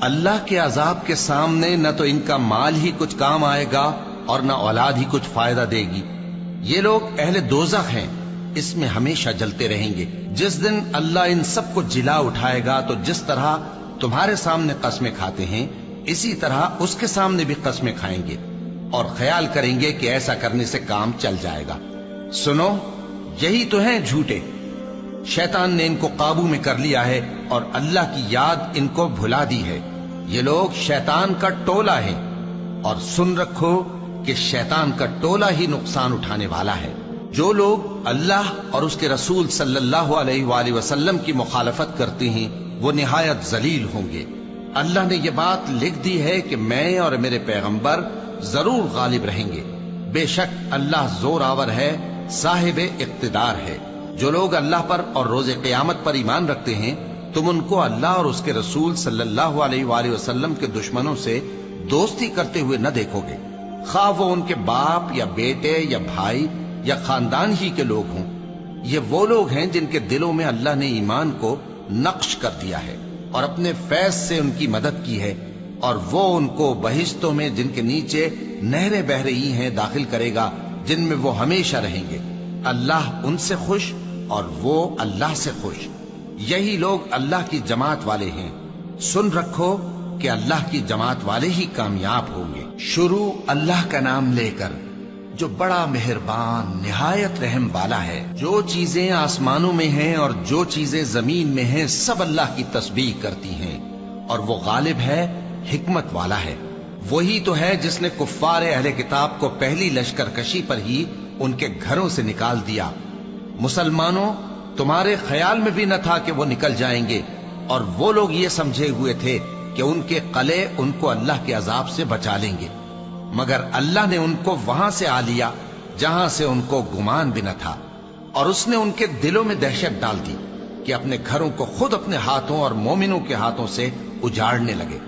اللہ کے عذاب کے سامنے نہ تو ان کا مال ہی کچھ کام آئے گا اور نہ اولاد ہی کچھ فائدہ دے گی۔ یہ لوگ اہل دوزخ ہیں، اس میں ہمیشہ جلتے رہیں گے۔ جس دن اللہ ان سب کو جلا اٹھائے گا تو جس طرح تمہارے سامنے قسمیں کھاتے ہیں اسی طرح اس کے سامنے بھی قسمیں کھائیں گے اور خیال کریں گے کہ ایسا کرنے سے کام چل جائے گا۔ سنو، یہی تو ہیں جھوٹے۔ شیطان نے ان کو قابو میں کر لیا ہے اور اللہ کی یاد ان کو بھلا دی ہے۔ یہ لوگ شیطان کا ٹولہ ہے، اور سن رکھو کہ شیطان کا ٹولہ ہی نقصان اٹھانے والا ہے۔ جو لوگ اللہ اور اس کے رسول صلی اللہ علیہ وآلہ وسلم کی مخالفت کرتے ہیں وہ نہایت ذلیل ہوں گے۔ اللہ نے یہ بات لکھ دی ہے کہ میں اور میرے پیغمبر ضرور غالب رہیں گے۔ بے شک اللہ زور آور ہے، صاحب اقتدار ہے۔ جو لوگ اللہ پر اور روز قیامت پر ایمان رکھتے ہیں تم ان کو اللہ اور اس کے رسول صلی اللہ علیہ وآلہ وسلم کے دشمنوں سے دوستی کرتے ہوئے نہ دیکھو گے، خواہ وہ ان کے باپ یا بیٹے یا بھائی یا خاندان ہی کے لوگ ہوں۔ یہ وہ لوگ ہیں جن کے دلوں میں اللہ نے ایمان کو نقش کر دیا ہے اور اپنے فیض سے ان کی مدد کی ہے، اور وہ ان کو بہشتوں میں جن کے نیچے نہریں بہ رہی ہیں داخل کرے گا، جن میں وہ ہمیشہ رہیں گے۔ اللہ ان سے خوش اور وہ اللہ سے خوش۔ یہی لوگ اللہ کی جماعت والے ہیں۔ سن رکھو کہ اللہ کی جماعت والے ہی کامیاب ہوں گے۔ شروع اللہ کا نام لے کر جو بڑا مہربان نہایت رحم والا ہے۔ جو چیزیں آسمانوں میں ہیں اور جو چیزیں زمین میں ہیں سب اللہ کی تسبیح کرتی ہیں، اور وہ غالب ہے، حکمت والا ہے۔ وہی تو ہے جس نے کفار اہل کتاب کو پہلی لشکر کشی پر ہی ان کے گھروں سے نکال دیا۔ مسلمانوں، تمہارے خیال میں بھی نہ تھا کہ وہ نکل جائیں گے، اور وہ لوگ یہ سمجھے ہوئے تھے کہ ان کے قلعے ان کو اللہ کے عذاب سے بچا لیں گے، مگر اللہ نے ان کو وہاں سے آ لیا جہاں سے ان کو گمان بھی نہ تھا، اور اس نے ان کے دلوں میں دہشت ڈال دی کہ اپنے گھروں کو خود اپنے ہاتھوں اور مومنوں کے ہاتھوں سے اجاڑنے لگے۔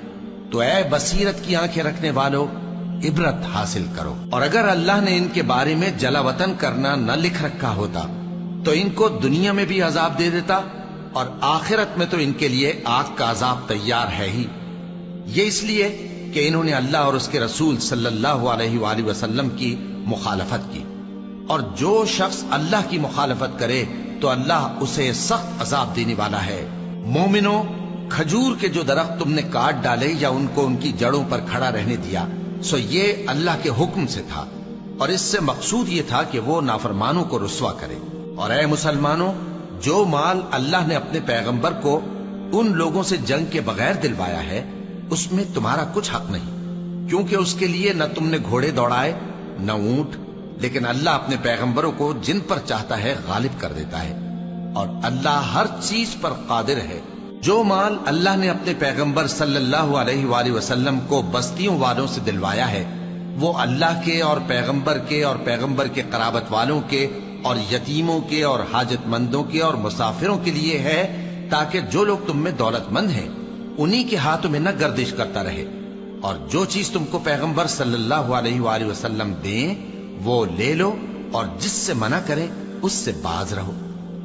تو اے بصیرت کی آنکھیں رکھنے والو، عبرت حاصل کرو۔ اور اگر اللہ نے ان کے بارے میں جلا وطن کرنا نہ لکھ رکھا ہوتا تو ان کو دنیا میں بھی عذاب دے دیتا، اور آخرت میں تو ان کے لیے آگ کا عذاب تیار ہے ہی۔ یہ اس لیے کہ انہوں نے اللہ اور اس کے رسول صلی اللہ علیہ وآلہ وسلم کی مخالفت کی، اور جو شخص اللہ کی مخالفت کرے تو اللہ اسے سخت عذاب دینے والا ہے۔ مومنوں، کھجور کے جو درخت تم نے کاٹ ڈالے یا ان کو ان کی جڑوں پر کھڑا رہنے دیا، سو یہ اللہ کے حکم سے تھا، اور اس سے مقصود یہ تھا کہ وہ نافرمانوں کو رسوا کرے۔ اور اے مسلمانوں، جو مال اللہ نے اپنے پیغمبر کو ان لوگوں سے جنگ کے بغیر دلوایا ہے اس میں تمہارا کچھ حق نہیں، کیونکہ اس کے لیے نہ تم نے گھوڑے دوڑائے نہ اونٹ، لیکن اللہ اپنے پیغمبروں کو جن پر چاہتا ہے غالب کر دیتا ہے، اور اللہ ہر چیز پر قادر ہے۔ جو مال اللہ نے اپنے پیغمبر صلی اللہ علیہ وآلہ وسلم کو بستیوں والوں سے دلوایا ہے وہ اللہ کے اور پیغمبر کے قرابت والوں کے اور یتیموں کے اور حاجت مندوں کے اور مسافروں کے لیے ہے، تاکہ جو لوگ تم میں دولت مند ہیں انہی کے ہاتھوں میں نہ گردش کرتا رہے، اور جو چیز تم کو پیغمبر صلی اللہ علیہ وآلہ وسلم دیں وہ لے لو، اور جس سے منع کریں اس سے باز رہو،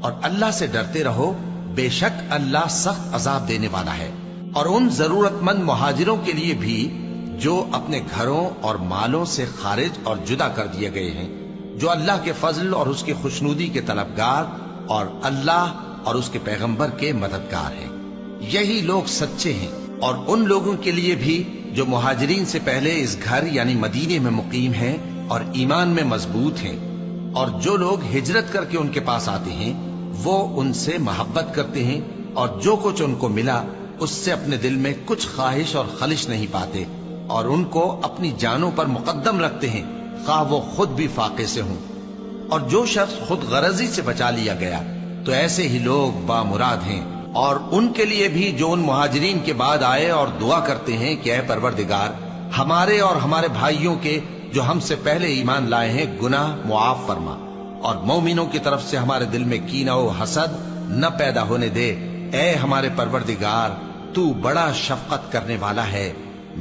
اور اللہ سے ڈرتے رہو، بے شک اللہ سخت عذاب دینے والا ہے۔ اور ان ضرورت مند مہاجروں کے لیے بھی جو اپنے گھروں اور مالوں سے خارج اور جدا کر دیے گئے ہیں، جو اللہ کے فضل اور اس کی خوشنودی کے طلبگار اور اللہ اور اس کے پیغمبر کے مددگار ہیں، یہی لوگ سچے ہیں۔ اور ان لوگوں کے لیے بھی جو مہاجرین سے پہلے اس گھر یعنی مدینے میں مقیم ہیں اور ایمان میں مضبوط ہیں، اور جو لوگ ہجرت کر کے ان کے پاس آتے ہیں وہ ان سے محبت کرتے ہیں، اور جو کچھ ان کو ملا اس سے اپنے دل میں کچھ خواہش اور خلش نہیں پاتے، اور ان کو اپنی جانوں پر مقدم رکھتے ہیں خواہ وہ خود بھی فاقے سے ہوں۔ اور جو شخص خود غرضی سے بچا لیا گیا تو ایسے ہی لوگ بامراد ہیں۔ اور ان کے لیے بھی جو ان مہاجرین کے بعد آئے اور دعا کرتے ہیں کہ اے پروردگار ہمارے اور ہمارے بھائیوں کے جو ہم سے پہلے ایمان لائے ہیں گناہ معاف فرما، اور مومنوں کی طرف سے ہمارے دل میں کینہ و حسد نہ پیدا ہونے دے، اے ہمارے پروردگار تو بڑا شفقت کرنے والا ہے،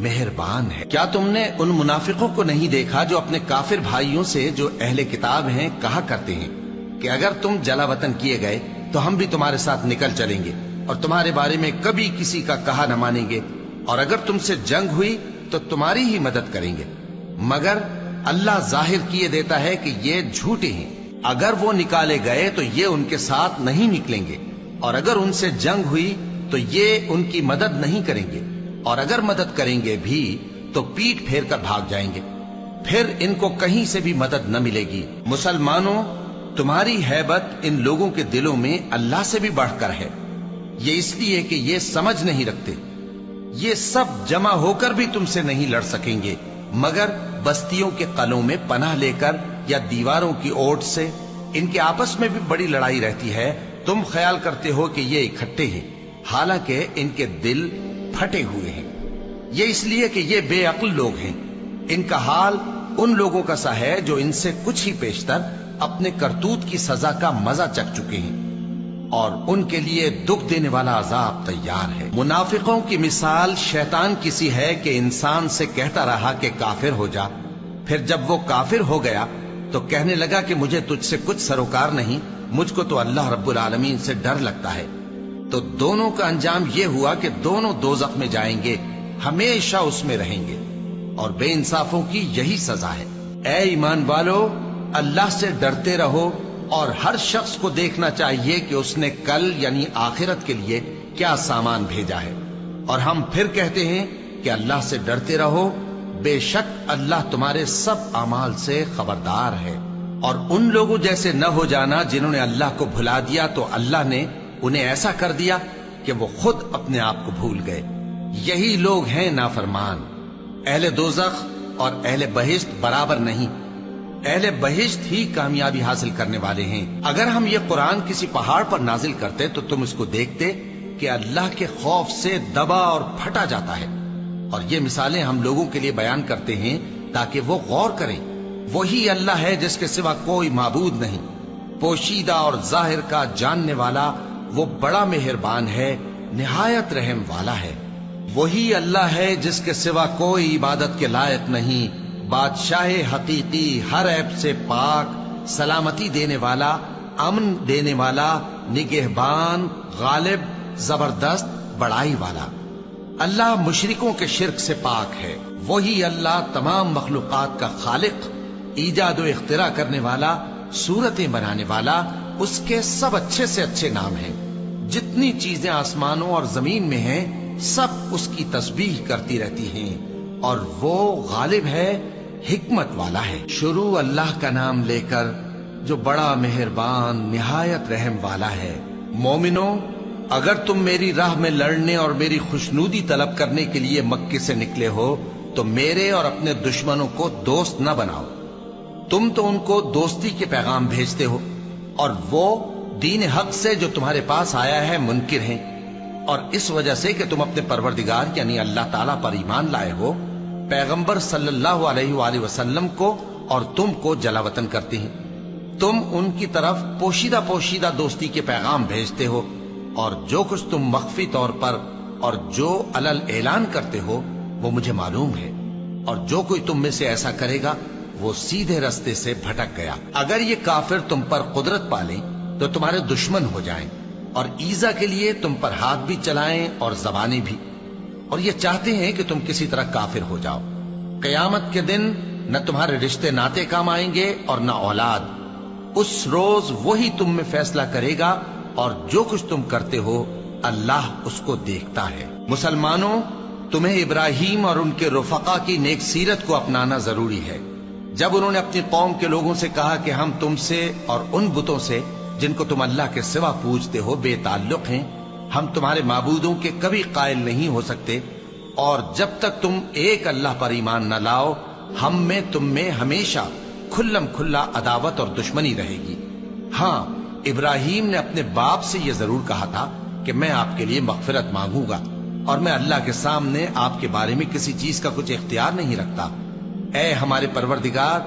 مہربان ہے۔ کیا تم نے ان منافقوں کو نہیں دیکھا جو اپنے کافر بھائیوں سے جو اہل کتاب ہیں کہا کرتے ہیں کہ اگر تم جلا وطن کیے گئے تو ہم بھی تمہارے ساتھ نکل چلیں گے اور تمہارے بارے میں کبھی کسی کا کہا نہ مانیں گے، اور اگر تم سے جنگ ہوئی تو تمہاری ہی مدد کریں گے، مگر اللہ ظاہر کیے دیتا ہے کہ یہ جھوٹے ہیں۔ اگر وہ نکالے گئے تو یہ ان کے ساتھ نہیں نکلیں گے، اور اگر ان سے جنگ ہوئی تو یہ ان کی مدد نہیں کریں گے، اور اگر مدد کریں گے بھی تو پیٹ پھیر کر بھاگ جائیں گے، پھر ان کو کہیں سے بھی مدد نہ ملے گی۔ مسلمانوں، تمہاری ہیبت ان لوگوں کے دلوں میں اللہ سے بھی بڑھ کر ہے، یہ اس لیے کہ یہ سمجھ نہیں رکھتے۔ یہ سب جمع ہو کر بھی تم سے نہیں لڑ سکیں گے، مگر بستیوں کے قلعوں میں پناہ لے کر یا دیواروں کی اوٹ سے۔ ان کے آپس میں بھی بڑی لڑائی رہتی ہے، تم خیال کرتے ہو کہ یہ اکٹھے ہیں، حالانکہ ان کے دل پھٹے ہوئے ہیں۔ یہ اس لیے کہ یہ بے عقل لوگ ہیں۔ ان کا حال ان لوگوں کا سا ہے جو ان سے کچھ ہی پیشتر اپنے کرتوت کی سزا کا مزہ چکھ چکے ہیں، اور ان کے لیے دکھ دینے والا عذاب تیار ہے۔ منافقوں کی مثال شیطان کی سی ہے کہ انسان سے کہتا رہا کہ کافر ہو جا، پھر جب وہ کافر ہو گیا تو کہنے لگا کہ مجھے تجھ سے کچھ سروکار نہیں، مجھ کو تو اللہ رب العالمین سے ڈر لگتا ہے۔ تو دونوں کا انجام یہ ہوا کہ دونوں دوزخ میں جائیں گے، ہمیشہ اس میں رہیں گے، اور بے انصافوں کی یہی سزا ہے۔ اے ایمان والو، اللہ سے ڈرتے رہو، اور ہر شخص کو دیکھنا چاہیے کہ اس نے کل یعنی آخرت کے لیے کیا سامان بھیجا ہے، اور ہم پھر کہتے ہیں کہ اللہ سے ڈرتے رہو، بے شک اللہ تمہارے سب اعمال سے خبردار ہے۔ اور ان لوگوں جیسے نہ ہو جانا جنہوں نے اللہ کو بھلا دیا تو اللہ نے انہیں ایسا کر دیا کہ وہ خود اپنے آپ کو بھول گئے۔ یہی لوگ ہیں نافرمان۔ اہل دوزخ اور اہل بہشت برابر نہیں، اہل بہشت ہی کامیابی حاصل کرنے والے ہیں۔ اگر ہم یہ قرآن کسی پہاڑ پر نازل کرتے تو تم اس کو دیکھتے کہ اللہ کے خوف سے دبا اور پھٹا جاتا ہے، اور یہ مثالیں ہم لوگوں کے لیے بیان کرتے ہیں تاکہ وہ غور کریں۔ وہی اللہ ہے جس کے سوا کوئی معبود نہیں، پوشیدہ اور ظاہر کا جاننے والا، وہ بڑا مہربان ہے، نہایت رحم والا ہے۔ وہی اللہ ہے جس کے سوا کوئی عبادت کے لائق نہیں، بادشاہ حقیقی، ہر عیب سے پاک، سلامتی دینے والا، امن دینے والا، نگہبان، غالب، زبردست، بڑائی والا۔ اللہ مشرکوں کے شرک سے پاک ہے۔ وہی اللہ تمام مخلوقات کا خالق، ایجاد و اختراع کرنے والا، صورتیں بنانے والا، اس کے سب اچھے سے اچھے نام ہیں۔ جتنی چیزیں آسمانوں اور زمین میں ہیں سب اس کی تسبیح کرتی رہتی ہیں، اور وہ غالب ہے، حکمت والا ہے۔ شروع اللہ کا نام لے کر جو بڑا مہربان نہایت رحم والا ہے۔ مومنو، اگر تم میری راہ میں لڑنے اور میری خوشنودی طلب کرنے کے لیے مکے سے نکلے ہو تو میرے اور اپنے دشمنوں کو دوست نہ بناؤ۔ تم تو ان کو دوستی کے پیغام بھیجتے ہو، اور وہ دین حق سے جو تمہارے پاس آیا ہے منکر ہیں، اور اس وجہ سے کہ تم اپنے پروردگار یعنی اللہ تعالیٰ پر ایمان لائے ہو، پیغمبر صلی اللہ علیہ وآلہ وسلم کو اور تم کو جلا وطن کرتے ہیں۔ تم ان کی طرف پوشیدہ دوستی کے پیغام بھیجتے ہو، اور جو کچھ تم مخفی طور پر اور جو علل اعلان کرتے ہو وہ مجھے معلوم ہے، اور جو کوئی تم میں سے ایسا کرے گا وہ سیدھے رستے سے بھٹک گیا۔ اگر یہ کافر تم پر قدرت پالیں تو تمہارے دشمن ہو جائیں، اور ایذا کے لیے تم پر ہاتھ بھی چلائیں اور زبانیں بھی، اور یہ چاہتے ہیں کہ تم کسی طرح کافر ہو جاؤ۔ قیامت کے دن نہ تمہارے رشتے ناتے کام آئیں گے اور نہ اولاد۔ اس روز وہی تم میں فیصلہ کرے گا، اور جو کچھ تم کرتے ہو اللہ اس کو دیکھتا ہے۔ مسلمانوں، تمہیں ابراہیم اور ان کے رفقا کی نیک سیرت کو اپنانا ضروری ہے۔ جب انہوں نے اپنی قوم کے لوگوں سے کہا کہ ہم تم سے اور ان بتوں سے جن کو تم اللہ کے سوا پوجتے ہو بے تعلق ہیں، ہم تمہارے معبودوں کے کبھی قائل نہیں ہو سکتے، اور جب تک تم ایک اللہ پر ایمان نہ لاؤ ہم میں تم میں ہمیشہ کھلم کھلا عداوت اور دشمنی رہے گی۔ ہاں، ابراہیم نے اپنے باپ سے یہ ضرور کہا تھا کہ میں آپ کے لیے مغفرت مانگوں گا، اور میں اللہ کے سامنے آپ کے بارے میں کسی چیز کا کچھ اختیار نہیں رکھتا۔ اے ہمارے پروردگار،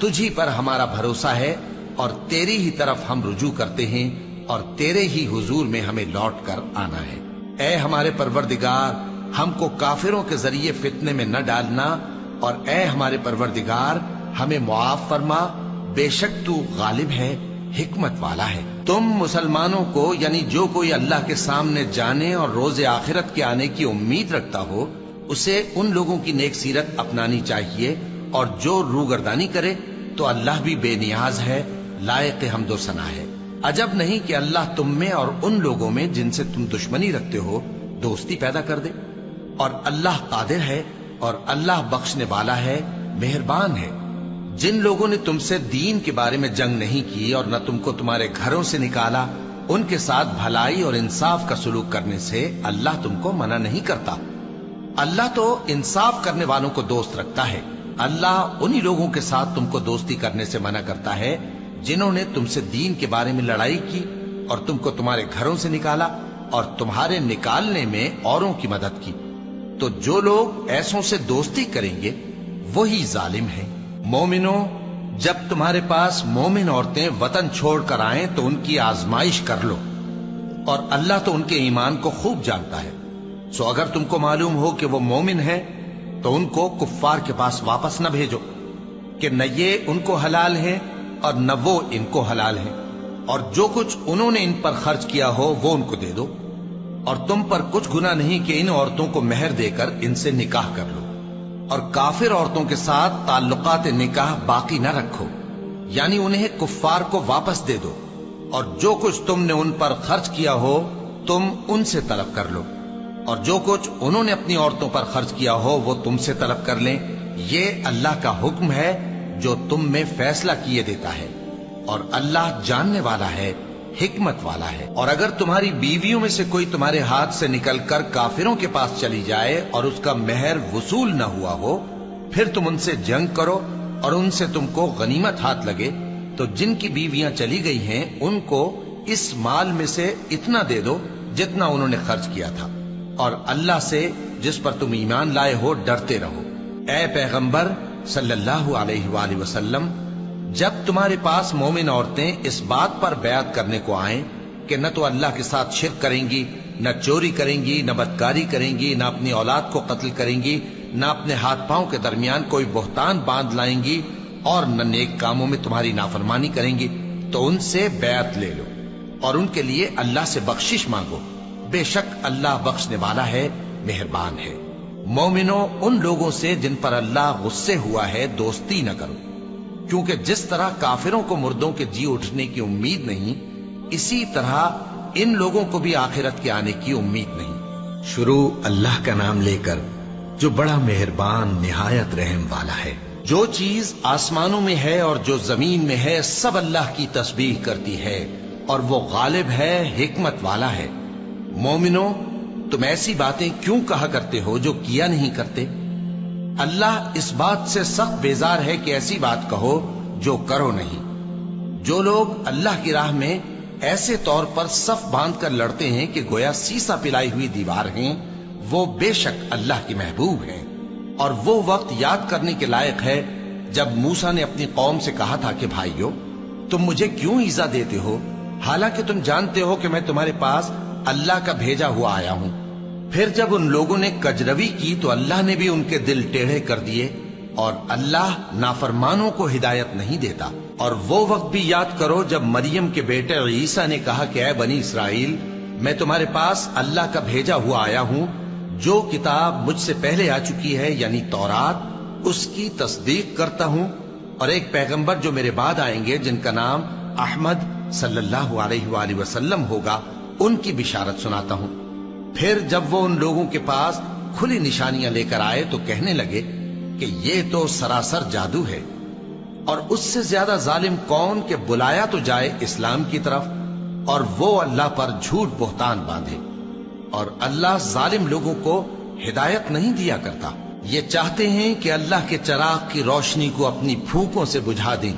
تجھی پر ہمارا بھروسہ ہے، اور تیری ہی طرف ہم رجوع کرتے ہیں، اور تیرے ہی حضور میں ہمیں لوٹ کر آنا ہے۔ اے ہمارے پروردگار، ہم کو کافروں کے ذریعے فتنے میں نہ ڈالنا، اور اے ہمارے پروردگار ہمیں معاف فرما، بے شک تو غالب ہے، حکمت والا ہے۔ تم مسلمانوں کو یعنی جو کوئی اللہ کے سامنے جانے اور روز آخرت کے آنے کی امید رکھتا ہو اسے ان لوگوں کی نیک سیرت اپنانی چاہیے، اور جو روگردانی کرے تو اللہ بھی بے نیاز ہے، لائق حمد و ثنا ہے۔ عجب نہیں کہ اللہ تم میں اور ان لوگوں میں جن سے تم دشمنی رکھتے ہو دوستی پیدا کر دے، اور اللہ قادر ہے، اور اللہ بخشنے والا ہے، مہربان ہے۔ جن لوگوں نے تم سے دین کے بارے میں جنگ نہیں کی اور نہ تم کو تمہارے گھروں سے نکالا، ان کے ساتھ بھلائی اور انصاف کا سلوک کرنے سے اللہ تم کو منع نہیں کرتا۔ اللہ تو انصاف کرنے والوں کو دوست رکھتا ہے۔ اللہ انہی لوگوں کے ساتھ تم کو دوستی کرنے سے منع کرتا ہے جنہوں نے تم سے دین کے بارے میں لڑائی کی اور تم کو تمہارے گھروں سے نکالا اور تمہارے نکالنے میں اوروں کی مدد کی۔ تو جو لوگ ایسوں سے دوستی کریں گے وہی ظالم ہیں۔ مومنوں، جب تمہارے پاس مومن عورتیں وطن چھوڑ کر آئیں تو ان کی آزمائش کر لو، اور اللہ تو ان کے ایمان کو خوب جانتا ہے۔ سو اگر تم کو معلوم ہو کہ وہ مومن ہے تو ان کو کفار کے پاس واپس نہ بھیجو، کہ نہ یہ ان کو حلال ہیں اور نہ وہ ان کو حلال ہیں، اور جو کچھ انہوں نے ان پر خرچ کیا ہو وہ ان کو دے دو، اور تم پر کچھ گناہ نہیں کہ ان عورتوں کو مہر دے کر ان سے نکاح کر لو، اور کافر عورتوں کے ساتھ تعلقات نکاح باقی نہ رکھو، یعنی انہیں کفار کو واپس دے دو، اور جو کچھ تم نے ان پر خرچ کیا ہو تم ان سے طلب کر لو، اور جو کچھ انہوں نے اپنی عورتوں پر خرچ کیا ہو وہ تم سے طلب کر لیں۔ یہ اللہ کا حکم ہے جو تم میں فیصلہ کیے دیتا ہے، اور اللہ جاننے والا ہے، حکمت والا ہے۔ اور اگر تمہاری بیویوں میں سے کوئی تمہارے ہاتھ سے نکل کر کافروں کے پاس چلی جائے اور اس کا مہر وصول نہ ہوا ہو، پھر تم ان سے جنگ کرو اور ان سے تم کو غنیمت ہاتھ لگے، تو جن کی بیویاں چلی گئی ہیں ان کو اس مال میں سے اتنا دے دو جتنا انہوں نے خرچ کیا تھا، اور اللہ سے جس پر تم ایمان لائے ہو ڈرتے رہو۔ اے پیغمبر صلی اللہ علیہ وآلہ وسلم، جب تمہارے پاس مومن عورتیں اس بات پر بیعت کرنے کو آئیں کہ نہ تو اللہ کے ساتھ شرک کریں گی، نہ چوری کریں گی، نہ بدکاری کریں گی، نہ اپنی اولاد کو قتل کریں گی، نہ اپنے ہاتھ پاؤں کے درمیان کوئی بہتان باندھ لائیں گی، اور نہ نیک کاموں میں تمہاری نافرمانی کریں گی، تو ان سے بیعت لے لو اور ان کے لیے اللہ سے بخشش مانگو، بے شک اللہ بخشنے والا ہے، مہربان ہے۔ مومنوں، ان لوگوں سے جن پر اللہ غصے ہوا ہے دوستی نہ کرو، کیونکہ جس طرح کافروں کو مردوں کے جی اٹھنے کی امید نہیں، اسی طرح ان لوگوں کو بھی آخرت کے آنے کی امید نہیں۔ شروع اللہ کا نام لے کر جو بڑا مہربان نہایت رحم والا ہے۔ جو چیز آسمانوں میں ہے اور جو زمین میں ہے سب اللہ کی تسبیح کرتی ہے، اور وہ غالب ہے، حکمت والا ہے۔ مومنوں، تم ایسی باتیں کیوں کہا کرتے ہو جو کیا نہیں کرتے؟ اللہ اس بات سے سخت بیزار ہے کہ ایسی بات کہو جو کرو نہیں۔ جو لوگ اللہ کی راہ میں ایسے طور پر صف باندھ کر لڑتے ہیں کہ گویا سیسا پلائی ہوئی دیوار ہیں، وہ بے شک اللہ کے محبوب ہیں۔ اور وہ وقت یاد کرنے کے لائق ہے جب موسیٰ نے اپنی قوم سے کہا تھا کہ بھائیو، تم مجھے کیوں ایذا دیتے ہو، حالانکہ تم جانتے ہو کہ میں تمہارے پاس اللہ کا بھیجا ہوا آیا ہوں۔ پھر جب ان لوگوں نے کجروی کی تو اللہ نے بھی ان کے دل ٹیڑھے کر دیے، اور اللہ نافرمانوں کو ہدایت نہیں دیتا۔ اور وہ وقت بھی یاد کرو جب مریم کے بیٹے عیسیٰ نے کہا کہ اے بنی اسرائیل، میں تمہارے پاس اللہ کا بھیجا ہوا آیا ہوں، جو کتاب مجھ سے پہلے آ چکی ہے یعنی تورات، اس کی تصدیق کرتا ہوں، اور ایک پیغمبر جو میرے بعد آئیں گے جن کا نام احمد صلی اللہ علیہ وآلہ وسلم ہوگا، ان کی بشارت سناتا ہوں۔ پھر جب وہ ان لوگوں کے پاس کھلی نشانیاں لے کر آئے تو کہنے لگے کہ یہ تو سراسر جادو ہے، اور اس سے زیادہ ظالم کون کہ بلایا تو جائے اسلام کی طرف اور وہ اللہ پر جھوٹ بہتان باندھے۔ اور اللہ ظالم لوگوں کو ہدایت نہیں دیا کرتا۔ یہ چاہتے ہیں کہ اللہ کے چراغ کی روشنی کو اپنی پھونکوں سے بجھا دیں،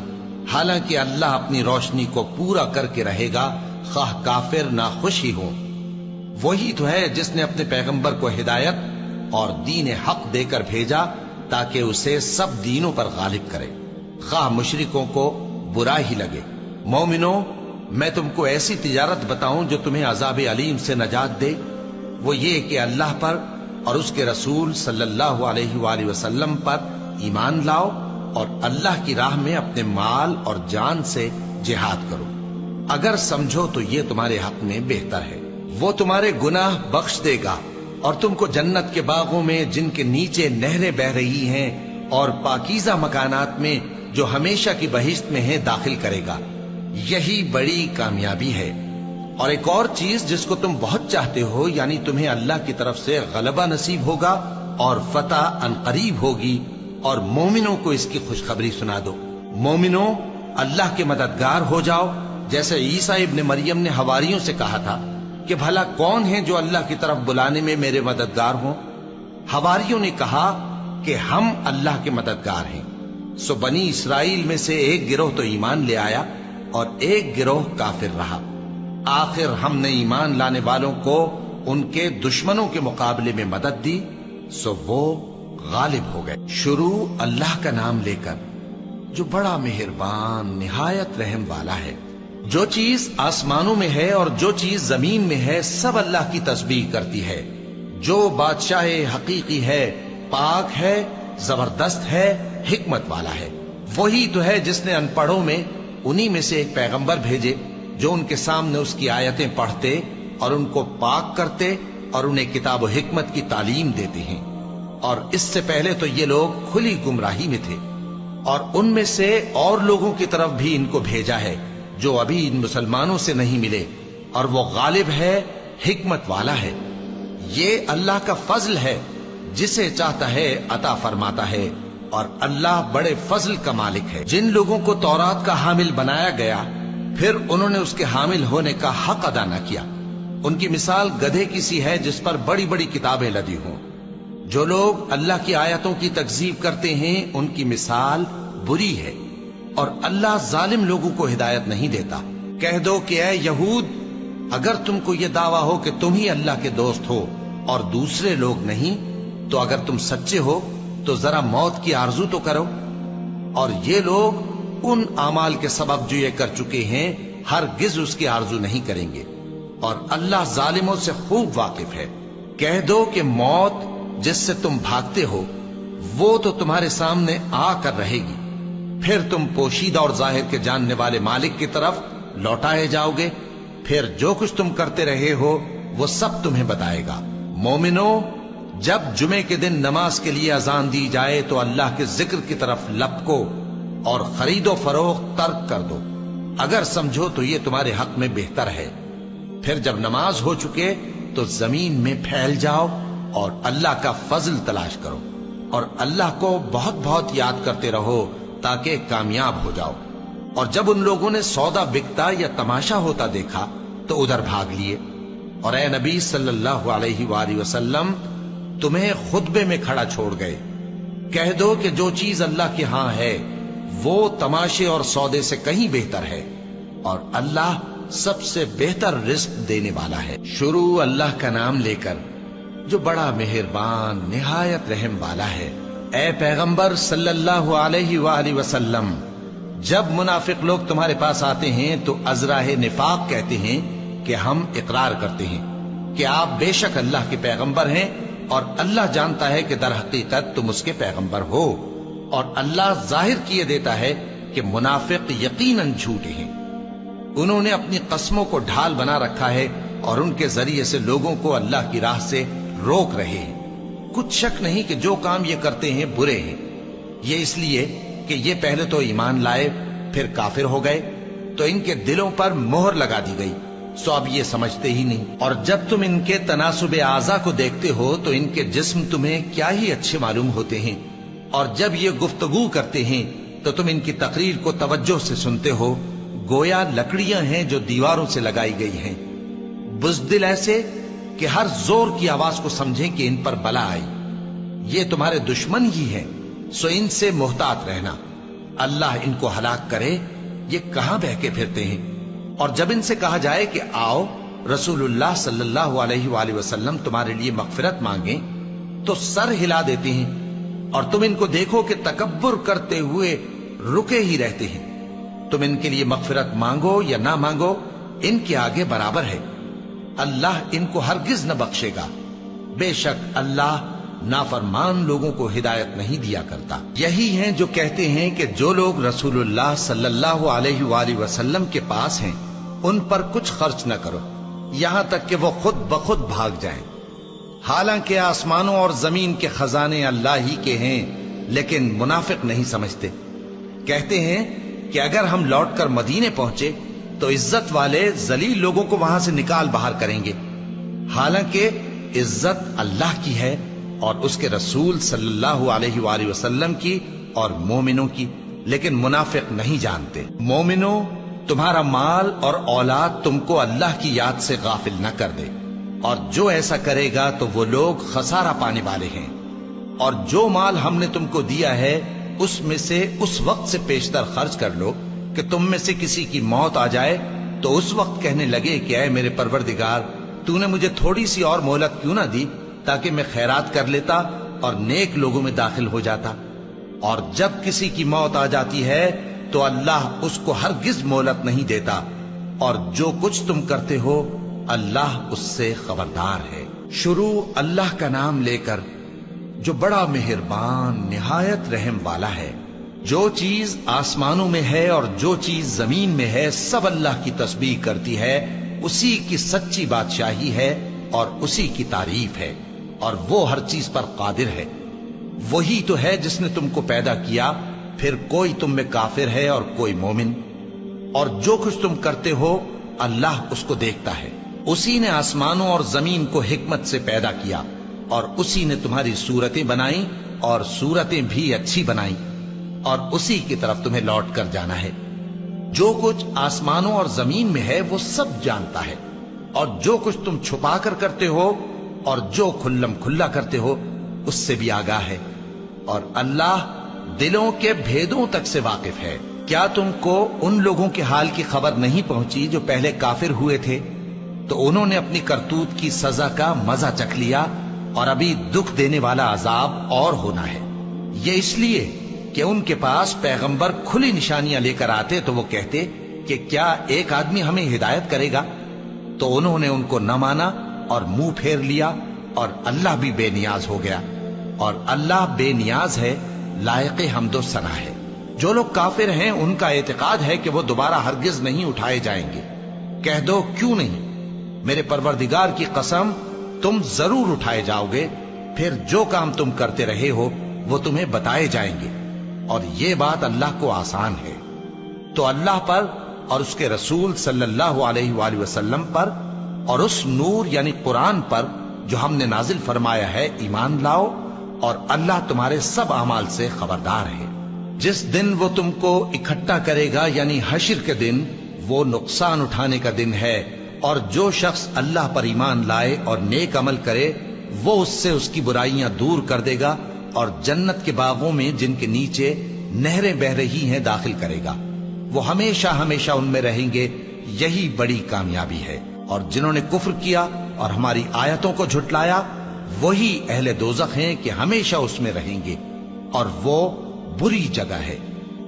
حالانکہ اللہ اپنی روشنی کو پورا کر کے رہے گا، خواہ کافر ناخوش ہی ہوں۔ وہی تو ہے جس نے اپنے پیغمبر کو ہدایت اور دین حق دے کر بھیجا تاکہ اسے سب دینوں پر غالب کرے، خواہ مشرکوں کو برا ہی لگے۔ مومنوں، میں تم کو ایسی تجارت بتاؤں جو تمہیں عذاب علیم سے نجات دے؟ وہ یہ کہ اللہ پر اور اس کے رسول صلی اللہ علیہ وآلہ وسلم پر ایمان لاؤ، اور اللہ کی راہ میں اپنے مال اور جان سے جہاد کرو۔ اگر سمجھو تو یہ تمہارے حق میں بہتر ہے۔ وہ تمہارے گناہ بخش دے گا اور تم کو جنت کے باغوں میں جن کے نیچے نہریں بہ رہی ہیں اور پاکیزہ مکانات میں جو ہمیشہ کی بہشت میں ہیں داخل کرے گا۔ یہی بڑی کامیابی ہے۔ اور ایک اور چیز جس کو تم بہت چاہتے ہو، یعنی تمہیں اللہ کی طرف سے غلبہ نصیب ہوگا اور فتح عنقریب ہوگی، اور مومنوں کو اس کی خوشخبری سنا دو۔ مومنوں، اللہ کے مددگار ہو جاؤ، جیسے عیسیٰ ابن مریم نے حواریوں سے کہا تھا کہ بھلا کون ہیں جو اللہ کی طرف بلانے میں میرے مددگار ہوں؟ حواریوں نے کہا کہ ہم اللہ کے مددگار ہیں۔ سو بنی اسرائیل میں سے ایک گروہ تو ایمان لے آیا اور ایک گروہ کافر رہا۔ آخر ہم نے ایمان لانے والوں کو ان کے دشمنوں کے مقابلے میں مدد دی، سو وہ غالب ہو گئے۔ شروع اللہ کا نام لے کر جو بڑا مہربان نہایت رحم والا ہے۔ جو چیز آسمانوں میں ہے اور جو چیز زمین میں ہے سب اللہ کی تسبیح کرتی ہے۔ جو بادشاہ حقیقی ہے، پاک ہے، زبردست ہے، حکمت والا ہے۔ وہی تو ہے جس نے ان پڑھوں میں انہی میں سے ایک پیغمبر بھیجے جو ان کے سامنے اس کی آیتیں پڑھتے اور ان کو پاک کرتے اور انہیں کتاب و حکمت کی تعلیم دیتے ہیں۔ اور اس سے پہلے تو یہ لوگ کھلی گمراہی میں تھے، اور ان میں سے اور لوگوں کی طرف بھی ان کو بھیجا ہے جو ابھی ان مسلمانوں سے نہیں ملے، اور وہ غالب ہے، حکمت والا ہے۔ یہ اللہ کا فضل ہے، جسے چاہتا ہے عطا فرماتا ہے، اور اللہ بڑے فضل کا مالک ہے۔ جن لوگوں کو تورات کا حامل بنایا گیا پھر انہوں نے اس کے حامل ہونے کا حق ادا نہ کیا، ان کی مثال گدھے کی سی ہے جس پر بڑی بڑی کتابیں لدی ہوں۔ جو لوگ اللہ کی آیتوں کی تکذیب کرتے ہیں ان کی مثال بری ہے، اور اللہ ظالم لوگوں کو ہدایت نہیں دیتا۔ کہہ دو کہ اے یہود، اگر تم کو یہ دعویٰ ہو کہ تم ہی اللہ کے دوست ہو اور دوسرے لوگ نہیں، تو اگر تم سچے ہو تو ذرا موت کی آرزو تو کرو۔ اور یہ لوگ ان اعمال کے سبب جو یہ کر چکے ہیں ہرگز اس کی آرزو نہیں کریں گے، اور اللہ ظالموں سے خوب واقف ہے۔ کہہ دو کہ موت جس سے تم بھاگتے ہو وہ تو تمہارے سامنے آ کر رہے گی، پھر تم پوشیدہ اور ظاہر کے جاننے والے مالک کی طرف لوٹائے جاؤ گے، پھر جو کچھ تم کرتے رہے ہو وہ سب تمہیں بتائے گا۔ مومنو، جب جمعے کے دن نماز کے لیے اذان دی جائے تو اللہ کے ذکر کی طرف لپکو اور خرید و فروخت ترک کر دو، اگر سمجھو تو یہ تمہارے حق میں بہتر ہے۔ پھر جب نماز ہو چکے تو زمین میں پھیل جاؤ اور اللہ کا فضل تلاش کرو، اور اللہ کو بہت بہت یاد کرتے رہو تاکہ کامیاب ہو جاؤ۔ اور جب ان لوگوں نے سودا بکتا یا تماشا ہوتا دیکھا تو ادھر بھاگ لیے، اور اے نبی صلی اللہ علیہ وآلہ وسلم تمہیں خطبے میں کھڑا چھوڑ گئے۔ کہہ دو کہ جو چیز اللہ کے ہاں ہے وہ تماشے اور سودے سے کہیں بہتر ہے، اور اللہ سب سے بہتر رزق دینے والا ہے۔ شروع اللہ کا نام لے کر جو بڑا مہربان نہایت رحم والا ہے۔ اے پیغمبر صلی اللہ علیہ وآلہ وسلم، جب منافق لوگ تمہارے پاس آتے ہیں تو ازراہ نفاق کہتے ہیں کہ ہم اقرار کرتے ہیں کہ آپ بے شک اللہ کے پیغمبر ہیں، اور اللہ جانتا ہے کہ در حقیقت تم اس کے پیغمبر ہو، اور اللہ ظاہر کیے دیتا ہے کہ منافق یقیناً جھوٹے ہیں۔ انہوں نے اپنی قسموں کو ڈھال بنا رکھا ہے اور ان کے ذریعے سے لوگوں کو اللہ کی راہ سے روک رہے ہیں۔ کچھ شک نہیں کہ جو کام یہ کرتے ہیں برے ہیں۔ یہ اس لیے کہ یہ پہلے تو ایمان لائے پھر کافر ہو گئے، تو ان کے دلوں پر مہر لگا دی گئی، سو اب یہ سمجھتے ہی نہیں۔ اور جب تم ان کے تناسب اعضاء کو دیکھتے ہو تو ان کے جسم تمہیں کیا ہی اچھے معلوم ہوتے ہیں، اور جب یہ گفتگو کرتے ہیں تو تم ان کی تقریر کو توجہ سے سنتے ہو، گویا لکڑیاں ہیں جو دیواروں سے لگائی گئی ہیں، بزدل ایسے کہ ہر زور کی آواز کو سمجھیں کہ ان پر بلا آئی۔ یہ تمہارے دشمن ہی ہیں، سو ان سے محتاط رہنا، اللہ ان کو ہلاک کرے، یہ کہاں بہ کے پھرتے ہیں۔ اور جب ان سے کہا جائے کہ آؤ رسول اللہ صلی اللہ علیہ وآلہ وسلم تمہارے لیے مغفرت مانگیں، تو سر ہلا دیتے ہیں، اور تم ان کو دیکھو کہ تکبر کرتے ہوئے رکے ہی رہتے ہیں۔ تم ان کے لیے مغفرت مانگو یا نہ مانگو، ان کے آگے برابر ہے، اللہ ان کو ہرگز نہ بخشے گا، بے شک اللہ نافرمان لوگوں کو ہدایت نہیں دیا کرتا۔ یہی ہیں جو کہتے ہیں کہ جو لوگ رسول اللہ صلی اللہ علیہ وآلہ وسلم کے پاس ہیں ان پر کچھ خرچ نہ کرو، یہاں تک کہ وہ خود بخود بھاگ جائیں۔ حالانکہ آسمانوں اور زمین کے خزانے اللہ ہی کے ہیں، لیکن منافق نہیں سمجھتے۔ کہتے ہیں کہ اگر ہم لوٹ کر مدینے پہنچے تو عزت والے ذلیل لوگوں کو وہاں سے نکال باہر کریں گے، حالانکہ عزت اللہ کی ہے اور اس کے رسول صلی اللہ علیہ وآلہ وسلم کی اور مومنوں کی، لیکن منافق نہیں جانتے۔ مومنوں، تمہارا مال اور اولاد تم کو اللہ کی یاد سے غافل نہ کر دے، اور جو ایسا کرے گا تو وہ لوگ خسارہ پانے والے ہیں۔ اور جو مال ہم نے تم کو دیا ہے اس میں سے اس وقت سے پیشتر خرچ کر لو کہ تم میں سے کسی کی موت آ جائے تو اس وقت کہنے لگے کہ اے میرے پروردگار، تو نے مجھے تھوڑی سی اور مہلت کیوں نہ دی تاکہ میں خیرات کر لیتا اور نیک لوگوں میں داخل ہو جاتا۔ اور جب کسی کی موت آ جاتی ہے تو اللہ اس کو ہرگز مہلت نہیں دیتا، اور جو کچھ تم کرتے ہو اللہ اس سے خبردار ہے۔ شروع اللہ کا نام لے کر جو بڑا مہربان نہایت رحم والا ہے۔ جو چیز آسمانوں میں ہے اور جو چیز زمین میں ہے سب اللہ کی تسبیح کرتی ہے، اسی کی سچی بادشاہی ہے اور اسی کی تعریف ہے، اور وہ ہر چیز پر قادر ہے۔ وہی تو ہے جس نے تم کو پیدا کیا، پھر کوئی تم میں کافر ہے اور کوئی مومن، اور جو کچھ تم کرتے ہو اللہ اس کو دیکھتا ہے۔ اسی نے آسمانوں اور زمین کو حکمت سے پیدا کیا، اور اسی نے تمہاری صورتیں بنائیں اور صورتیں بھی اچھی بنائیں، اور اسی کی طرف تمہیں لوٹ کر جانا ہے۔ جو کچھ آسمانوں اور زمین میں ہے وہ سب جانتا ہے، اور جو کچھ تم چھپا کر کرتے ہو اور جو کھلم کھلا کرتے ہو اس سے بھی آگاہ ہے، اور اللہ دلوں کے بھیدوں تک سے واقف ہے۔ کیا تم کو ان لوگوں کے حال کی خبر نہیں پہنچی جو پہلے کافر ہوئے تھے؟ تو انہوں نے اپنی کرتوت کی سزا کا مزہ چکھ لیا، اور ابھی دکھ دینے والا عذاب اور ہونا ہے۔ یہ اس لیے کہ ان کے پاس پیغمبر کھلی نشانیاں لے کر آتے تو وہ کہتے کہ کیا ایک آدمی ہمیں ہدایت کرے گا؟ تو انہوں نے ان کو نہ مانا اور منہ پھیر لیا، اور اللہ بھی بے نیاز ہو گیا، اور اللہ بے نیاز ہے، لائق حمد و ثنا ہے۔ جو لوگ کافر ہیں ان کا اعتقاد ہے کہ وہ دوبارہ ہرگز نہیں اٹھائے جائیں گے۔ کہہ دو کیوں نہیں؟ میرے پروردگار کی قسم تم ضرور اٹھائے جاؤ گے، پھر جو کام تم کرتے رہے ہو وہ تمہیں بتائے جائیں گے، اور یہ بات اللہ کو آسان ہے۔ تو اللہ پر اور اس کے رسول صلی اللہ علیہ وآلہ وسلم پر اور اس نور یعنی قرآن پر جو ہم نے نازل فرمایا ہے ایمان لاؤ، اور اللہ تمہارے سب اعمال سے خبردار ہے۔ جس دن وہ تم کو اکٹھا کرے گا یعنی حشر کے دن، وہ نقصان اٹھانے کا دن ہے، اور جو شخص اللہ پر ایمان لائے اور نیک عمل کرے وہ اس سے اس کی برائیاں دور کر دے گا، اور جنت کے باغوں میں جن کے نیچے نہریں بہ رہی ہیں داخل کرے گا۔ وہ ہمیشہ ہمیشہ ان میں رہیں گے، یہی بڑی کامیابی ہے۔ اور جنہوں نے کفر کیا اور ہماری آیتوں کو جھٹلایا وہی اہل دوزخ ہیں کہ ہمیشہ اس میں رہیں گے، اور وہ بری جگہ ہے۔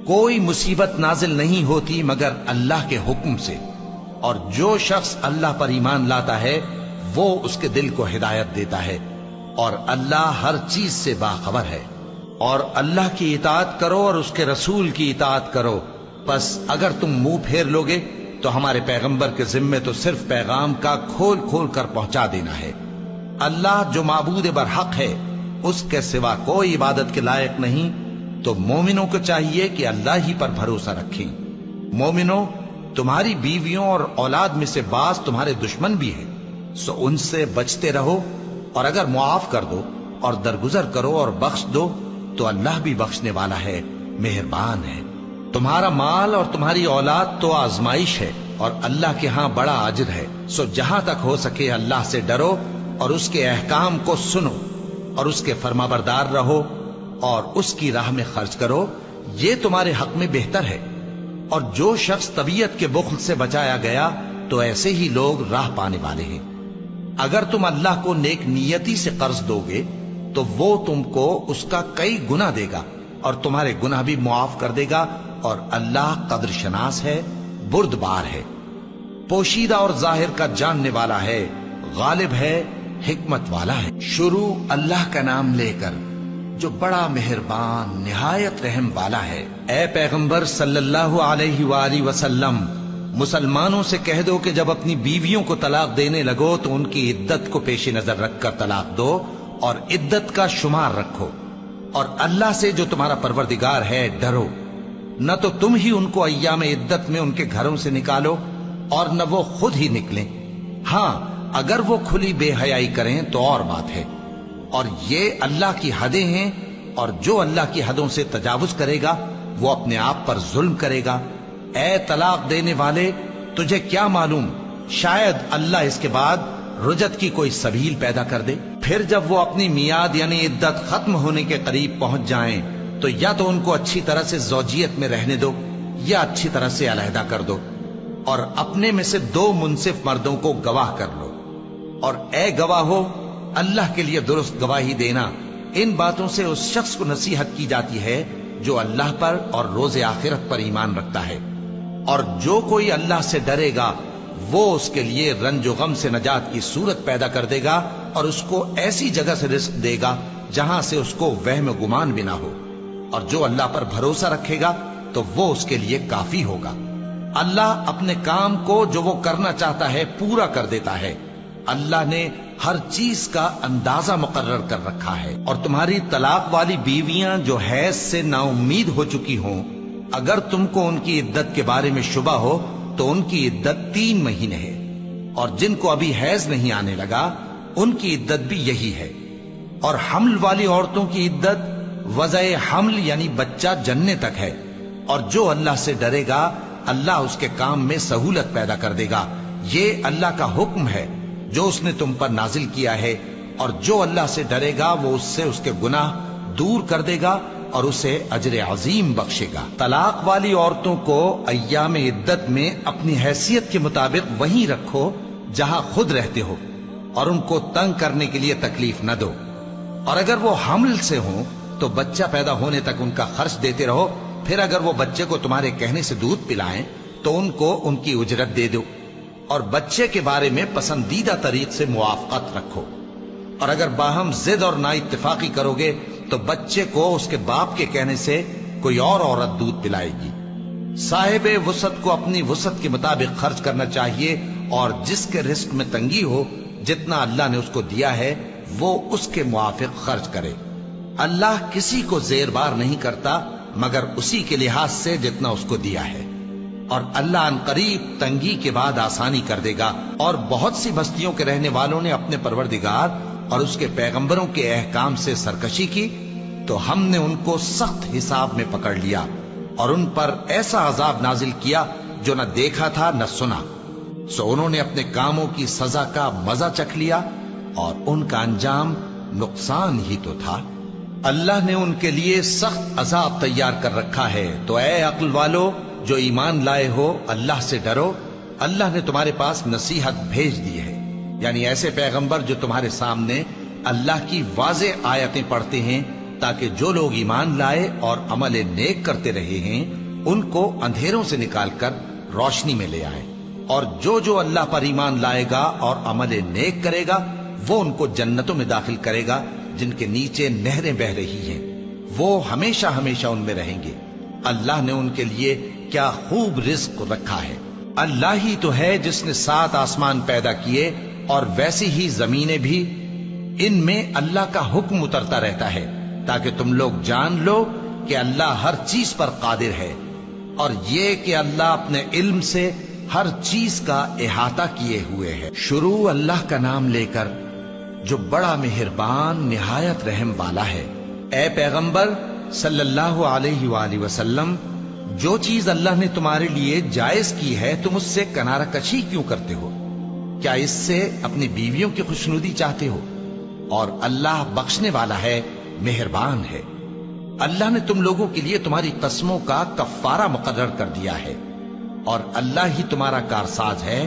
کوئی مصیبت نازل نہیں ہوتی مگر اللہ کے حکم سے، اور جو شخص اللہ پر ایمان لاتا ہے وہ اس کے دل کو ہدایت دیتا ہے، اور اللہ ہر چیز سے باخبر ہے۔ اور اللہ کی اطاعت کرو اور اس کے رسول کی اطاعت کرو، پس اگر تم منہ پھیر لوگے تو ہمارے پیغمبر کے ذمے تو صرف پیغام کا کھول کھول کر پہنچا دینا ہے۔ اللہ جو معبود برحق ہے اس کے سوا کوئی عبادت کے لائق نہیں، تو مومنوں کو چاہیے کہ اللہ ہی پر بھروسہ رکھیں۔ مومنوں، تمہاری بیویوں اور اولاد میں سے بعض تمہارے دشمن بھی ہیں، سو ان سے بچتے رہو، اور اگر معاف کر دو اور درگزر کرو اور بخش دو تو اللہ بھی بخشنے والا ہے، مہربان ہے۔ تمہارا مال اور تمہاری اولاد تو آزمائش ہے، اور اللہ کے ہاں بڑا اجر ہے، سو جہاں تک ہو سکے اللہ سے ڈرو اور اس کے احکام کو سنو اور اس کے فرمانبردار رہو اور اس کی راہ میں خرچ کرو، یہ تمہارے حق میں بہتر ہے۔ اور جو شخص طبیعت کے بخل سے بچایا گیا تو ایسے ہی لوگ راہ پانے والے ہیں۔ اگر تم اللہ کو نیک نیتی سے قرض دو گے تو وہ تم کو اس کا کئی گنا دے گا اور تمہارے گناہ بھی معاف کر دے گا، اور اللہ قدر شناس ہے، بردبار ہے، پوشیدہ اور ظاہر کا جاننے والا ہے، غالب ہے، حکمت والا ہے۔ شروع اللہ کا نام لے کر جو بڑا مہربان نہایت رحم والا ہے۔ اے پیغمبر صلی اللہ علیہ وآلہ وسلم، مسلمانوں سے کہہ دو کہ جب اپنی بیویوں کو طلاق دینے لگو تو ان کی عدت کو پیش نظر رکھ کر طلاق دو اور عدت کا شمار رکھو، اور اللہ سے جو تمہارا پروردگار ہے ڈرو، نہ تو تم ہی ان کو ایام عدت میں ان کے گھروں سے نکالو اور نہ وہ خود ہی نکلیں، ہاں اگر وہ کھلی بے حیائی کریں تو اور بات ہے، اور یہ اللہ کی حدیں ہیں، اور جو اللہ کی حدوں سے تجاوز کرے گا وہ اپنے آپ پر ظلم کرے گا۔ اے طلاق دینے والے، تجھے کیا معلوم شاید اللہ اس کے بعد رجعت کی کوئی سبیل پیدا کر دے۔ پھر جب وہ اپنی میعاد یعنی عدت ختم ہونے کے قریب پہنچ جائیں تو یا تو ان کو اچھی طرح سے زوجیت میں رہنے دو یا اچھی طرح سے علیحدہ کر دو، اور اپنے میں سے 2 منصف مردوں کو گواہ کر لو، اور اے گواہو اللہ کے لیے درست گواہی دینا۔ ان باتوں سے اس شخص کو نصیحت کی جاتی ہے جو اللہ پر اور روز آخرت پر ایمان رکھتا ہے، اور جو کوئی اللہ سے ڈرے گا وہ اس کے لیے رنج و غم سے نجات کی صورت پیدا کر دے گا، اور اس کو ایسی جگہ سے رزق دے گا جہاں سے اس کو وہم و گمان بھی نہ ہو، اور جو اللہ پر بھروسہ رکھے گا تو وہ اس کے لیے کافی ہوگا۔ اللہ اپنے کام کو جو وہ کرنا چاہتا ہے پورا کر دیتا ہے۔ اللہ نے ہر چیز کا اندازہ مقرر کر رکھا ہے۔ اور تمہاری طلاق والی بیویاں جو حیض سے نا امید ہو چکی ہوں، اگر تم کو ان کی عدت کے بارے میں شبہ ہو تو ان کی عدت 3 مہینے ہے، اور جن کو ابھی حیض نہیں آنے لگا ان کی عدت بھی یہی ہے۔ اور حمل والی عورتوں کی عدت وضع حمل یعنی بچہ جننے تک ہے، اور جو اللہ سے ڈرے گا اللہ اس کے کام میں سہولت پیدا کر دے گا۔ یہ اللہ کا حکم ہے جو اس نے تم پر نازل کیا ہے، اور جو اللہ سے ڈرے گا وہ اس سے اس کے گناہ دور کر دے گا اور اسے اجر عظیم بخشے گا۔ طلاق والی عورتوں کو ایام عدت میں اپنی حیثیت کے مطابق وہیں رکھو جہاں خود رہتے ہو، اور ان کو تنگ کرنے کے لیے تکلیف نہ دو، اور اگر وہ حمل سے ہوں تو بچہ پیدا ہونے تک ان کا خرچ دیتے رہو، پھر اگر وہ بچے کو تمہارے کہنے سے دودھ پلائیں تو ان کو ان کی اجرت دے دو، اور بچے کے بارے میں پسندیدہ طریق سے موافقت رکھو، اور اگر باہم ضد اور نا اتفاقی کرو گے تو بچے کو اس کے باپ کے کہنے سے کوئی اور عورت دودھ پلائے گی۔ صاحب وسعت کو اپنی وسعت کے مطابق خرچ کرنا چاہیے، اور جس کے رزق میں تنگی ہو جتنا اللہ نے اس کو دیا ہے وہ اس کے موافق خرچ کرے۔ اللہ کسی کو زیر بار نہیں کرتا مگر اسی کے لحاظ سے جتنا اس کو دیا ہے، اور اللہ ان قریب تنگی کے بعد آسانی کر دے گا۔ اور بہت سی بستیوں کے رہنے والوں نے اپنے پروردگار اور اس کے پیغمبروں کے احکام سے سرکشی کی تو ہم نے ان کو سخت حساب میں پکڑ لیا، اور ان پر ایسا عذاب نازل کیا جو نہ دیکھا تھا نہ سنا، سو انہوں نے اپنے کاموں کی سزا کا مزہ چکھ لیا، اور ان کا انجام نقصان ہی تو تھا۔ اللہ نے ان کے لیے سخت عذاب تیار کر رکھا ہے، تو اے عقل والو جو ایمان لائے ہو اللہ سے ڈرو۔ اللہ نے تمہارے پاس نصیحت بھیج دی ہے، یعنی ایسے پیغمبر جو تمہارے سامنے اللہ کی واضح آیتیں پڑھتے ہیں تاکہ جو لوگ ایمان لائے اور عمل نیک کرتے رہے ہیں ان کو اندھیروں سے نکال کر روشنی میں لے آئے، اور جو اللہ پر ایمان لائے گا اور عمل نیک کرے گا وہ ان کو جنتوں میں داخل کرے گا جن کے نیچے نہریں بہ رہی ہیں، وہ ہمیشہ ہمیشہ ان میں رہیں گے۔ اللہ نے ان کے لیے کیا خوب رزق رکھا ہے۔ اللہ ہی تو ہے جس نے 7 آسمان پیدا کیے اور ویسی ہی زمینیں بھی، ان میں اللہ کا حکم اترتا رہتا ہے تاکہ تم لوگ جان لو کہ اللہ ہر چیز پر قادر ہے، اور یہ کہ اللہ اپنے علم سے ہر چیز کا احاطہ کیے ہوئے ہے۔ شروع اللہ کا نام لے کر جو بڑا مہربان نہایت رحم والا ہے۔ اے پیغمبر صلی اللہ علیہ وآلہ وسلم، جو چیز اللہ نے تمہارے لیے جائز کی ہے تم اس سے کنارہ کشی کیوں کرتے ہو؟ کیا اس سے اپنی بیویوں کی خوشنودی چاہتے ہو؟ اور اللہ بخشنے والا ہے، مہربان ہے۔ اللہ نے تم لوگوں کے لیے تمہاری قسموں کا کفارہ مقرر کر دیا ہے، اور اللہ ہی تمہارا کارساز ہے،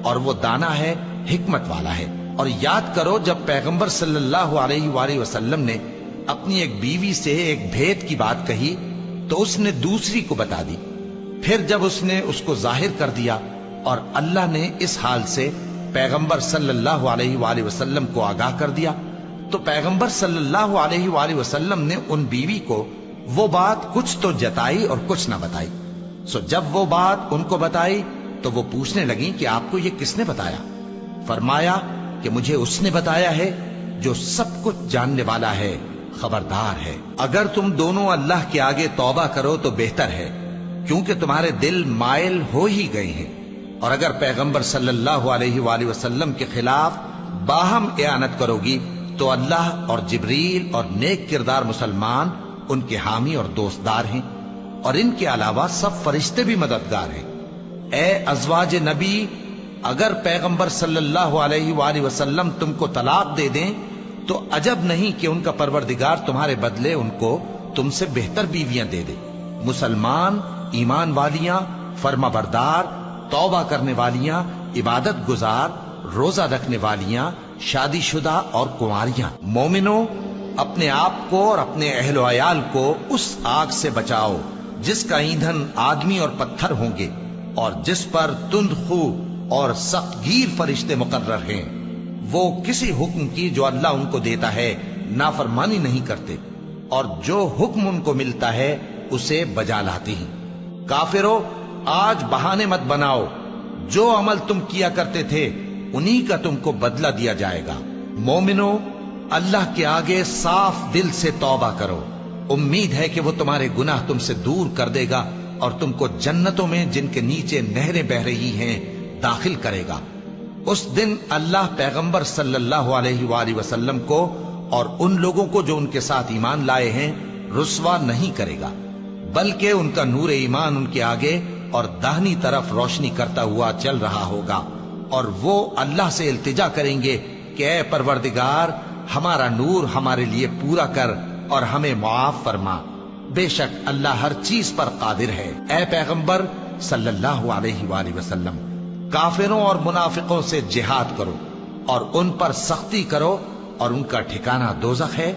اور وہ دانا ہے، حکمت والا ہے۔ اور یاد کرو جب پیغمبر صلی اللہ علیہ وآلہ وسلم نے اپنی ایک بیوی سے ایک بھید کی بات کہی تو اس نے دوسری کو بتا دی، پھر جب اس نے اس کو ظاہر کر دیا اور اللہ نے اس حال سے پیغمبر صلی اللہ علیہ وآلہ وسلم کو آگاہ کر دیا تو پیغمبر صلی اللہ علیہ وآلہ وسلم نے ان بیوی کو وہ بات کچھ تو جتائی اور کچھ نہ بتائی۔ سو جب وہ بات ان کو بتائی تو وہ پوچھنے لگیں کہ آپ کو یہ کس نے بتایا؟ فرمایا کہ مجھے اس نے بتایا ہے جو سب کچھ جاننے والا ہے، خبردار ہے۔ اگر تم دونوں اللہ کے آگے توبہ کرو تو بہتر ہے، کیونکہ تمہارے دل مائل ہو ہی گئے ہیں، اور اگر پیغمبر صلی اللہ علیہ وآلہ وسلم کے خلاف باہم اعانت کرو گی تو اللہ اور جبریل اور نیک کردار مسلمان ان کے حامی اور دوستدار ہیں، اور ان کے علاوہ سب فرشتے بھی مددگار ہیں۔ اے ازواج نبی، اگر پیغمبر صلی اللہ علیہ وآلہ وسلم تم کو طلاق دے دیں تو عجب نہیں کہ ان کا پروردگار تمہارے بدلے ان کو تم سے بہتر بیویاں دے دے، مسلمان، ایمان والیاں، فرما بردار، توبہ کرنے والیاں، عبادت گزار، روزہ رکھنے والیاں، شادی شدہ اور کنواریاں۔ مومنوں، اپنے آپ کو اور اپنے اہل و عیال کو اس آگ سے بچاؤ جس کا ایندھن آدمی اور پتھر ہوں گے، اور جس پر تند خو اور سخت گیر فرشتے مقرر ہیں۔ وہ کسی حکم کی جو اللہ ان کو دیتا ہے نافرمانی نہیں کرتے، اور جو حکم ان کو ملتا ہے اسے بجا لاتے ہیں۔ کافرو، آج بہانے مت بناؤ، جو عمل تم کیا کرتے تھے انہی کا تم کو بدلہ دیا جائے گا۔ مومنو، اللہ کے آگے صاف دل سے توبہ کرو، امید ہے کہ وہ تمہارے گناہ تم سے دور کر دے گا اور تم کو جنتوں میں جن کے نیچے نہریں بہ رہی ہیں داخل کرے گا۔ اس دن اللہ پیغمبر صلی اللہ علیہ وآلہ وسلم کو اور ان لوگوں کو جو ان کے ساتھ ایمان لائے ہیں رسوا نہیں کرے گا، بلکہ ان کا نور ایمان ان کے آگے اور داہنی طرف روشنی کرتا ہوا چل رہا ہوگا، اور وہ اللہ سے التجا کریں گے کہ اے پروردگار، ہمارا نور ہمارے لیے پورا کر اور ہمیں معاف فرما، بے شک اللہ ہر چیز پر قادر ہے۔ اے پیغمبر صلی اللہ علیہ وآلہ وسلم، کافروں اور منافقوں سے جہاد کرو اور ان پر سختی کرو، اور ان کا ٹھکانہ دوزخ ہے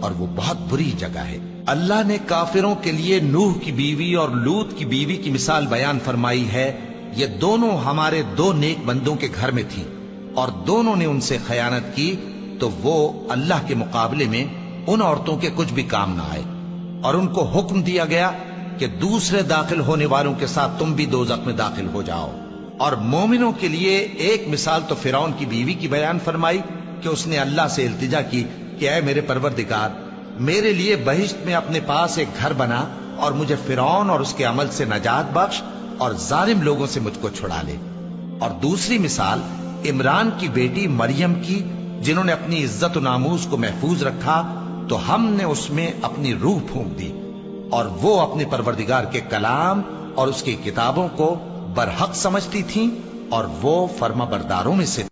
اور وہ بہت بری جگہ ہے۔ اللہ نے کافروں کے لیے نوح کی بیوی اور لوط کی بیوی کی مثال بیان فرمائی ہے۔ یہ دونوں ہمارے دو نیک بندوں کے گھر میں تھیں، اور دونوں نے ان سے خیانت کی، تو وہ اللہ کے مقابلے میں ان عورتوں کے کچھ بھی کام نہ آئے، اور ان کو حکم دیا گیا کہ دوسرے داخل ہونے والوں کے ساتھ تم بھی دوزخ میں داخل ہو جاؤ۔ اور مومنوں کے لیے ایک مثال تو فرعون کی بیوی کی بیان فرمائی کہ اس نے اللہ سے التجا کی کہ اے میرے پروردگار، میرے لیے بہشت میں اپنے پاس ایک گھر بنا اور مجھے فرعون اور اس کے عمل سے نجات بخش اور ظالم لوگوں سے مجھ کو چھڑا لے۔ اور دوسری مثال عمران کی بیٹی مریم کی، جنہوں نے اپنی عزت و ناموس کو محفوظ رکھا تو ہم نے اس میں اپنی روح پھونک دی، اور وہ اپنے پروردگار کے کلام اور اس کی کتابوں کو برحق سمجھتی تھیں، اور وہ فرما برداروں میں سے